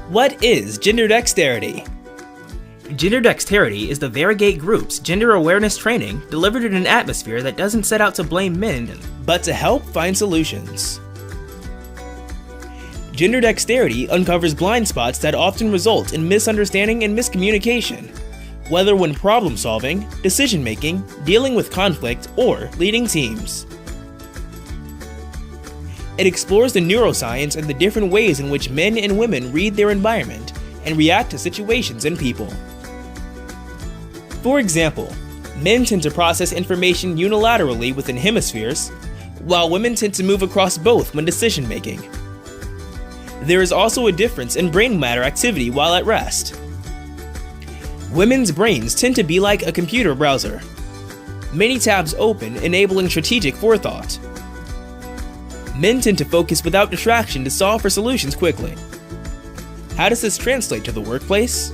What is gender dexterity? Gender dexterity is the Variegate group's gender awareness training delivered in an atmosphere that doesn't set out to blame men, but to help find solutions. Gender dexterity uncovers blind spots that often result in misunderstanding and miscommunication, whether when problem solving, decision making, dealing with conflict, or leading teams. It explores the neuroscience and the different ways in which men and women read their environment and react to situations and people. For example, men tend to process information unilaterally within hemispheres, while women tend to move across both when decision making. There is also a difference in brain matter activity while at rest. Women's brains tend to be like a computer browser. Many tabs open, enabling strategic forethought. Men tend to focus without distraction to solve for solutions quickly. How does this translate to the workplace?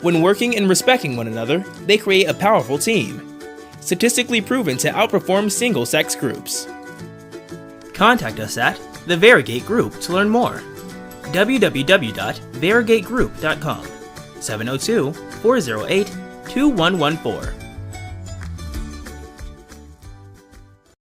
When working and respecting one another, they create a powerful team, statistically proven to outperform single-sex groups. Contact us at the Variegate Group to learn more. www.variegategroup.com 702-408-2114